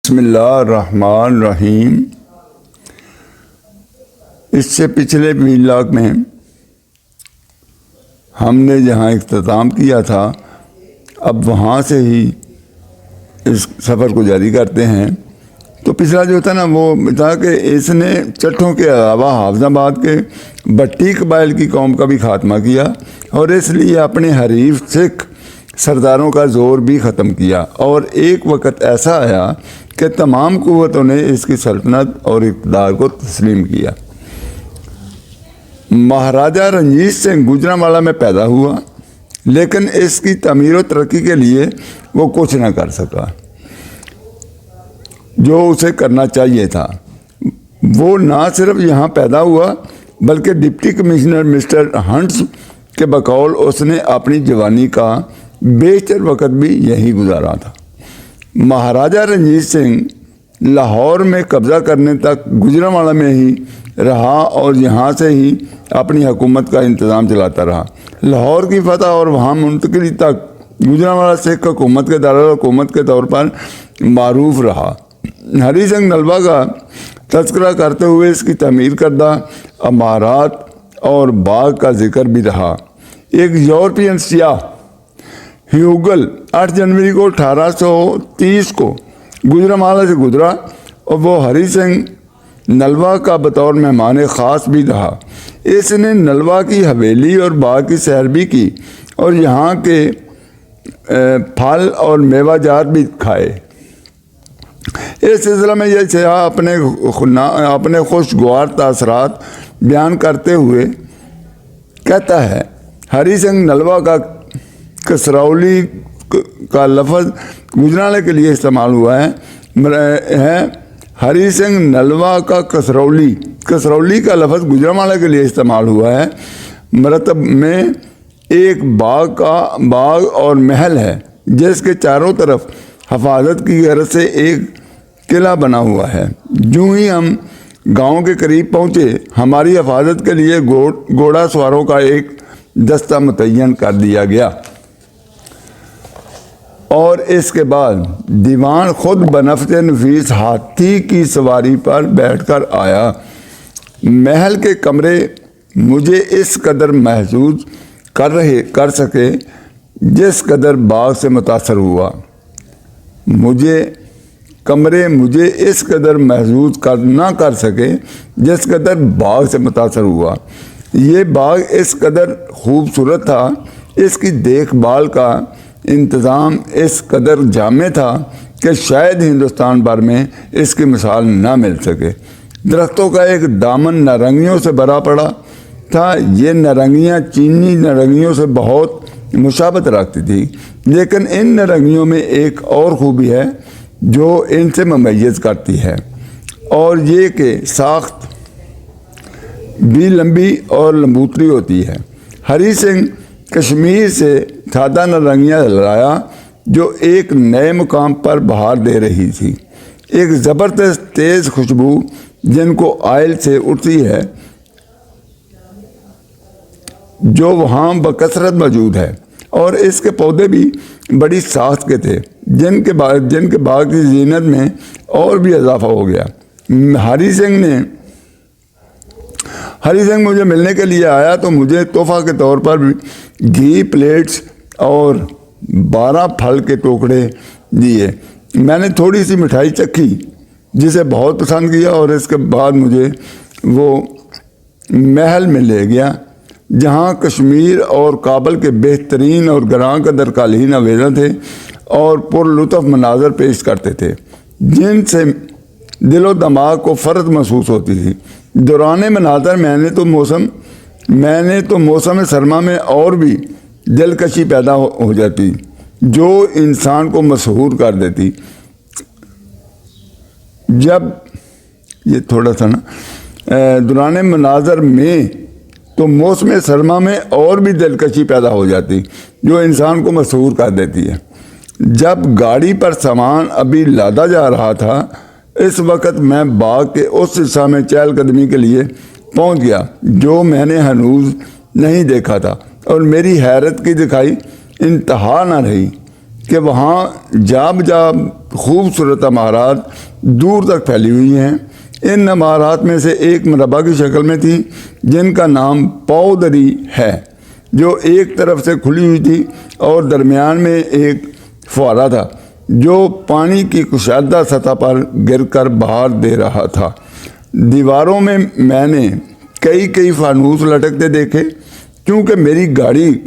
بسم اللہ الرحمن الرحیم۔ اس سے پچھلے ولاگ میں ہم نے جہاں اختتام کیا تھا اب وہاں سے ہی اس سفر کو جاری کرتے ہیں۔ تو پچھلا جو تھا نا وہ تھا کہ اس نے چٹھوں کے علاوہ حافظ آباد کے بٹی قبائل کی قوم کا بھی خاتمہ کیا اور اس لیے اپنے حریف سکھ سرداروں کا زور بھی ختم کیا، اور ایک وقت ایسا آیا کہ تمام قوتوں نے اس کی سلطنت اور اقتدار کو تسلیم کیا۔ مہاراجہ رنجیت سنگھ گوجرانوالا میں پیدا ہوا، لیکن اس کی تعمیر و ترقی کے لیے وہ کچھ نہ کر سکا جو اسے کرنا چاہیے تھا۔ وہ نہ صرف یہاں پیدا ہوا بلکہ ڈپٹی کمشنر مسٹر ہنٹس کے بقول اس نے اپنی جوانی کا بیشتر وقت بھی یہی گزارا تھا۔ مہاراجہ رنجیت سنگھ لاہور میں قبضہ کرنے تک گوجرانوالا میں ہی رہا اور یہاں سے ہی اپنی حکومت کا انتظام چلاتا رہا۔ لاہور کی فتح اور وہاں منتقلی تک گوجرانوالا سکھ حکومت کے دارالحکومت کے طور پر معروف رہا۔ ہری سنگھ نلوا کا تذکرہ کرتے ہوئے اس کی تعمیر کردہ عمارات اور باغ کا ذکر بھی رہا۔ ایک یورپین سیاح ہیوگل 8 جنوری کو 1830 کو گوجرانوالا سے گزرا اور وہ ہری سنگھ نلوا کا بطور مہمان خاص بھی رہا۔ اس نے نلوا کی حویلی اور باغ کی سیر بھی کی اور یہاں کے پھل اور میوہ جات بھی کھائے۔ اس سلسلہ میں یہ سیاح اپنے خوشگوار تاثرات بیان کرتے ہوئے کہتا ہے، ہری سنگھ نلوا کا کسرولی کا لفظ گوجرانوالے کے لیے استعمال ہوا ہے۔ ہری سنگھ نلوا کا کسرولی کا لفظ گوجرانوالے کے لیے استعمال ہوا ہے۔ مرتب میں ایک باغ اور محل ہے جس کے چاروں طرف حفاظت کی غرض سے ایک قلعہ بنا ہوا ہے۔ جو ہی ہم گاؤں کے قریب پہنچے ہماری حفاظت کے لیے گھوڑا سواروں کا ایک دستہ متعین کر دیا گیا اور اس کے بعد دیوان خود بنفس نفیس ہاتھی کی سواری پر بیٹھ کر آیا۔ محل کے کمرے مجھے اس قدر محظوظ کر سکے جس قدر باغ سے متاثر ہوا۔ مجھے اس قدر محظوظ نہ کر سکے جس قدر باغ سے متاثر ہوا۔ یہ باغ اس قدر خوبصورت تھا، اس کی دیکھ بھال کا انتظام اس قدر جامع تھا کہ شاید ہندوستان بھر میں اس کی مثال نہ مل سکے۔ درختوں کا ایک دامن نارنگیوں سے بھرا پڑا تھا۔ یہ نارنگیاں چینی نارنگیوں سے بہت مشابہت رکھتی تھی، لیکن ان نارنگیوں میں ایک اور خوبی ہے جو ان سے ممیز کرتی ہے، اور یہ کہ ساخت بھی لمبی اور لمبوتری ہوتی ہے۔ ہری سنگھ کشمیر سے سادہ نارنگیاں لایا جو ایک نئے مقام پر بہار دے رہی تھی، ایک زبردست تیز خوشبو جن کو آئل سے اٹھتی ہے جو وہاں بکثرت موجود ہے، اور اس کے پودے بھی بڑی ساخت کے تھے جن کے باغ کی زینت میں اور بھی اضافہ ہو گیا۔ ہری سنگھ مجھے ملنے کے لیے آیا تو مجھے تحفہ کے طور پر گھی پلیٹس اور 12 پھل کے ٹوکرے دیے۔ میں نے تھوڑی سی مٹھائی چکھی جسے بہت پسند کیا، اور اس کے بعد مجھے وہ محل میں لے گیا جہاں کشمیر اور کابل کے بہترین اور گراں قدر قالین آویزاں تھے اور پر لطف مناظر پیش کرتے تھے جن سے دل و دماغ کو فرحت محسوس ہوتی تھی۔ دوران مناظر میں نے تو موسم سرما میں اور بھی دلکشی پیدا ہو جاتی جو انسان کو مسحور کر دیتی۔ جب یہ تھوڑا سا دوران مناظر میں تو موسم سرما میں اور بھی دلکشی پیدا ہو جاتی جو انسان کو مسحور کر دیتی ہے۔ جب گاڑی پر سامان ابھی لادا جا رہا تھا اس وقت میں باغ کے اس حصہ میں چہل قدمی کے لیے پہنچ گیا جو میں نے ہنوز نہیں دیکھا تھا، اور میری حیرت کی دکھائی انتہا نہ رہی کہ وہاں جا بجا خوبصورت عمارات دور تک پھیلی ہوئی ہیں۔ ان عمارات میں سے ایک مربع کی شکل میں تھی جن کا نام پودری ہے، جو ایک طرف سے کھلی ہوئی تھی اور درمیان میں ایک فوارہ تھا جو پانی کی کشادہ سطح پر گر کر باہر دے رہا تھا۔ دیواروں میں میں نے کئی فانوس لٹکتے دیکھے۔ کیونکہ میری گاڑی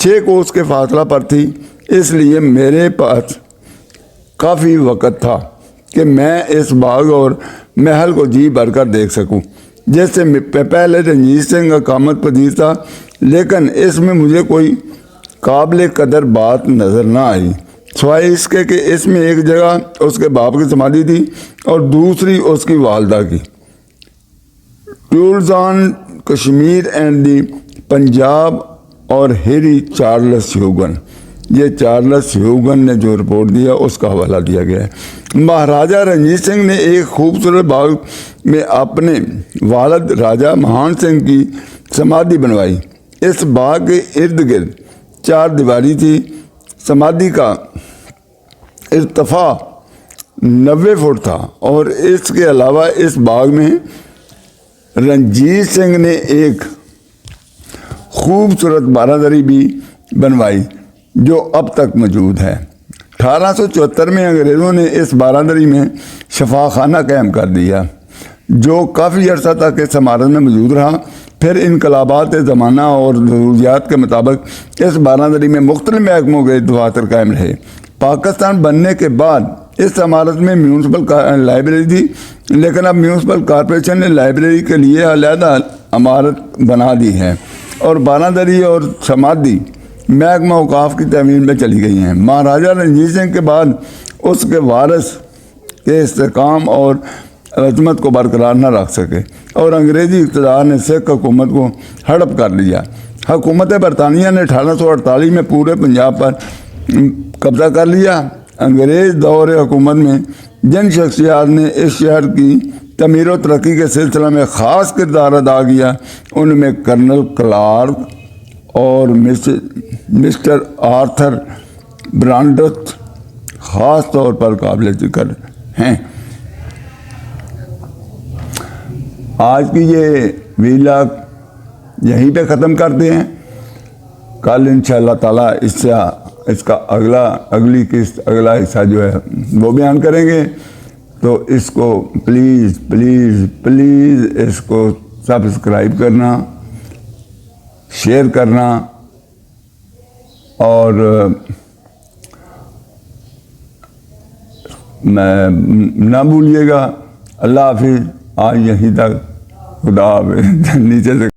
6 کوس کے فاصلہ پر تھی، اس لیے میرے پاس کافی وقت تھا کہ میں اس باغ اور محل کو جی بھر کر دیکھ سکوں، جس سے پہلے رنجیت سنگھ اقامت پذیر تھا، لیکن اس میں مجھے کوئی قابل قدر بات نظر نہ آئی، سوائے اس کے کہ اس میں ایک جگہ اس کے باپ کی سمادھی تھی اور دوسری اس کی والدہ کی۔ Tools on Kashmir and the Punjab اور ہیری چارلس ہیوگن، یہ چارلس ہیوگن نے جو رپورٹ دیا اس کا حوالہ دیا گیا ہے۔ مہاراجہ رنجیت سنگھ نے ایک خوبصورت باغ میں اپنے والد راجہ مہان سنگھ کی سمادھی بنوائی۔ اس باغ کے ارد گرد 4 دیواری تھی۔ سمادھی کا ارتفاع 90 فٹ تھا اور اس کے علاوہ اس باغ میں رنجیت سنگھ نے ایک خوبصورت باراندری بھی بنوائی جو اب تک موجود ہے۔ 1874 میں انگریزوں نے اس باراندری میں شفا خانہ قائم کر دیا جو کافی عرصہ تک اس عمارت میں موجود رہا۔ پھر انقلابات زمانہ اور ضروریات کے مطابق اس باراندری میں مختلف محکموں کے دفاتر قائم رہے۔ پاکستان بننے کے بعد اس عمارت میں میونسپل لائبریری تھی، لیکن اب میونسپل کارپوریشن نے لائبریری کے لیے علیحدہ عمارت بنا دی ہے اور باراندری اور سمادھی محکمہ اوقاف کی تعمیر میں چلی گئی ہیں۔ مہاراجہ رنجیت سنگھ کے بعد اس کے وارث کے استحکام اور عظمت کو برقرار نہ رکھ سکے اور انگریزی اقتدار نے سکھ حکومت کو ہڑپ کر لیا۔ حکومت برطانیہ نے 1848 میں پورے پنجاب پر قبضہ کر لیا۔ انگریز دور حکومت میں جن شخصیات نے اس شہر کی تعمیر و ترقی کے سلسلہ میں خاص کردار ادا کیا ان میں کرنل کلارک اور مسٹر آرتھر برانڈتھ خاص طور پر قابل ذکر ہیں۔ آج کی یہ ویلاگ یہیں پہ ختم کرتے ہیں۔ کل انشاءاللہ تعالیٰ اس کا اگلی قسط اگلا حصہ جو ہے وہ بیان کریں گے، تو اس کو پلیز پلیز پلیز اس کو سبسکرائب کرنا، شیئر کرنا اور نہ بھولیے گا۔ اللہ حافظ۔ آج یہیں تک، خدا حافظ۔ نیچے سے